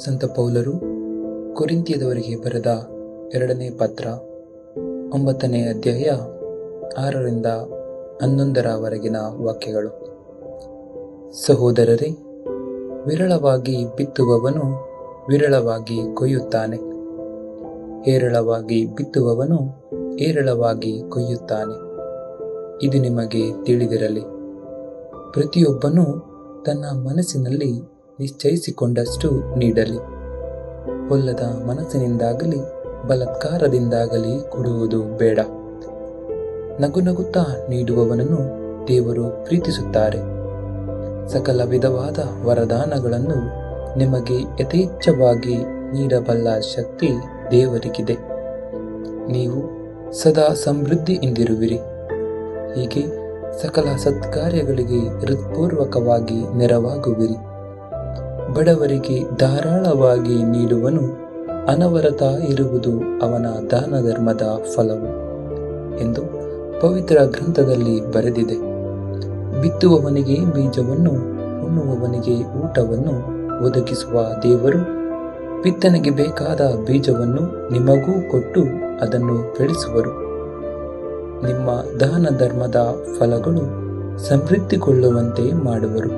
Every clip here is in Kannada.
ಸಂತ ಪೌಲರು ಕೊರಿಂಥಿಯದವರಿಗೆ ಬರೆದ 2ನೇ ಪತ್ರ 9ನೇ ಅಧ್ಯಾಯ 6ರಿಂದ 11ರವರೆಗಿನ ವಾಕ್ಯಗಳು. ಸಹೋದರರೇ, ವಿರಳವಾಗಿ ಬಿತ್ತುವವನು ವಿರಳವಾಗಿ ಕೊಯ್ಯುತ್ತಾನೆ, ಹೇರಳವಾಗಿ ಬಿತ್ತುವವನು ಹೇರಳವಾಗಿ ಕೊಯ್ಯುತ್ತಾನೆ. ಇದು ನಿಮಗೆ ತಿಳಿದಿರಲಿ. ಪ್ರತಿಯೊಬ್ಬನೂ ತನ್ನ ಮನಸ್ಸಿನಲ್ಲಿ ನಿಶ್ಚಯಿಸಿಕೊಂಡಷ್ಟು ನೀಡಲಿ. ಹೊಲ್ಲದ ಮನಸ್ಸಿನಿಂದಾಗಲಿ ಬಲಾತ್ಕಾರದಿಂದಾಗಲಿ ಕೊಡುವುದು ಬೇಡ. ನಗುನಗುತ್ತಾ ನೀಡುವವನನ್ನು ದೇವರು ಪ್ರೀತಿಸುತ್ತಾರೆ. ಸಕಲ ವಿಧವಾದ ವರದಾನಗಳನ್ನು ನಿಮಗೆ ಯಥೇಚ್ಛವಾಗಿ ನೀಡಬಲ್ಲ ಶಕ್ತಿ ದೇವರಿಗಿದೆ. ನೀವು ಸದಾ ಸಮೃದ್ಧಿಯಿಂದಿರುವಿರಿ. ಹೀಗೆ ಸಕಲ ಸತ್ಕಾರ್ಯಗಳಿಗೆ ಹೃತ್ಪೂರ್ವಕವಾಗಿ ನೆರವಾಗುವಿರಿ. ಬಡವರಿಗೆ ಧಾರಾಳವಾಗಿ ನೀಡುವನು ಅನವರತ ಇರುವುದು ಅವನ ದಾನ ಧರ್ಮದ ಫಲವು ಎಂದು ಪವಿತ್ರ ಗ್ರಂಥದಲ್ಲಿ ಬರೆದಿದೆ. ಬಿತ್ತುವವನಿಗೆ ಬೀಜವನ್ನು, ಉಣ್ಣುವವನಿಗೆ ಊಟವನ್ನು ಒದಗಿಸುವ ದೇವರು ಬಿತ್ತನೆಗೆ ಬೇಕಾದ ಬೀಜವನ್ನು ನಿಮಗೂ ಕೊಟ್ಟು ಅದನ್ನು ಬೆಳೆಸುವರು. ನಿಮ್ಮ ದಾನ ಧರ್ಮದ ಫಲಗಳು ಸಮೃದ್ಧಿಗೊಳ್ಳುವಂತೆ ಮಾಡುವರು.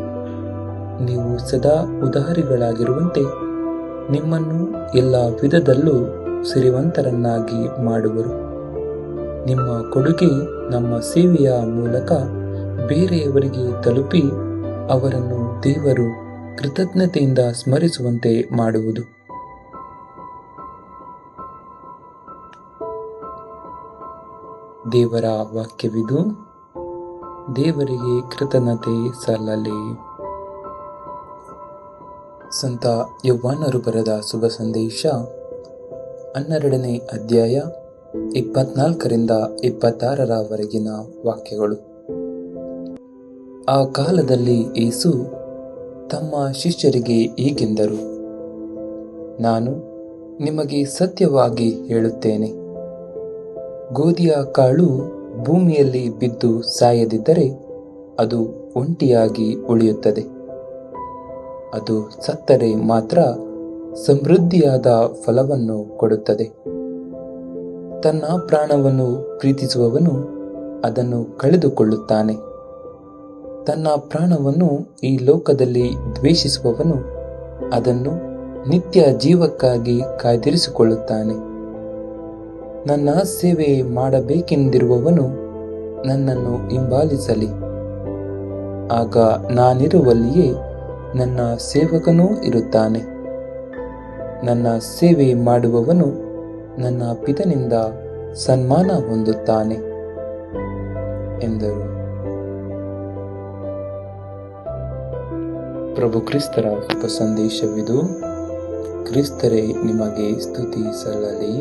ನೀವು ಸದಾ ಉದಾರಿಗಳಾಗಿರುವಂತೆ ನಿಮ್ಮನ್ನು ಎಲ್ಲ ವಿಧದಲ್ಲೂ ಸಿರಿವಂತರನ್ನಾಗಿ ಮಾಡುವರು. ನಿಮ್ಮ ಕೊಡುಗೆ ನಮ್ಮ ಸೇವೆಯ ಮೂಲಕ ಬೇರೆಯವರಿಗೆ ತಲುಪಿ ಅವರನ್ನು ದೇವರು ಕೃತಜ್ಞತೆಯಿಂದ ಸ್ಮರಿಸುವಂತೆ ಮಾಡುವುದು. ದೇವರ ವಾಕ್ಯವಿದು. ದೇವರಿಗೆ ಕೃತಜ್ಞತೆ ಸಲ್ಲಲಿ. ಸಂತ ಯೋಹಾನರು ಬರೆದ ಶುಭ ಸಂದೇಶ 12ನೇ ಅಧ್ಯಾಯ 24ರಿಂದ 26ರವರೆಗಿನ ವಾಕ್ಯಗಳು. ಆ ಕಾಲದಲ್ಲಿ ಯೇಸು ತಮ್ಮ ಶಿಷ್ಯರಿಗೆ ಹೀಗೆಂದರು, ನಾನು ನಿಮಗೆ ಸತ್ಯವಾಗಿ ಹೇಳುತ್ತೇನೆ, ಗೋಧಿಯ ಕಾಳು ಭೂಮಿಯಲ್ಲಿ ಬಿದ್ದು ಸಾಯದಿದ್ದರೆ ಅದು ಒಂಟಿಯಾಗಿ ಉಳಿಯುತ್ತದೆ. ಅದು ಸತ್ತರೆ ಮಾತ್ರ ಸಮೃದ್ಧಿಯಾದ ಫಲವನ್ನು ಕೊಡುತ್ತದೆ. ತನ್ನ ಪ್ರಾಣವನ್ನು ಪ್ರೀತಿಸುವವನು ಅದನ್ನು ಕಳೆದುಕೊಳ್ಳುತ್ತಾನೆ. ತನ್ನ ಪ್ರಾಣವನ್ನು ಈ ಲೋಕದಲ್ಲಿ ದ್ವೇಷಿಸುವವನು ಅದನ್ನು ನಿತ್ಯ ಜೀವಕ್ಕಾಗಿ ಕಾಯ್ದಿರಿಸಿಕೊಳ್ಳುತ್ತಾನೆ. ನನ್ನ ಸೇವೆ ಮಾಡಬೇಕೆಂದಿರುವವನು ನನ್ನನ್ನು ಹಿಂಬಾಲಿಸಲಿ. ಆಗ ನಾನಿರುವಲ್ಲಿಯೇ ನನ್ನ ಸೇವಕನೂ ಇರುತ್ತಾನೆ. ನನ್ನ ಸೇವೆ ಮಾಡುವವನು ನನ್ನ ಪಿತನಿಂದ ಸನ್ಮಾನ ಹೊಂದುತ್ತಾನೆ ಎಂದರು. ಪ್ರಭು ಕ್ರಿಸ್ತರ ಸಂದೇಶವಿದು. ಕ್ರಿಸ್ತರೇ ನಿಮಗೆ ಸ್ತುತಿ ಸಲ್ಲಲಿ.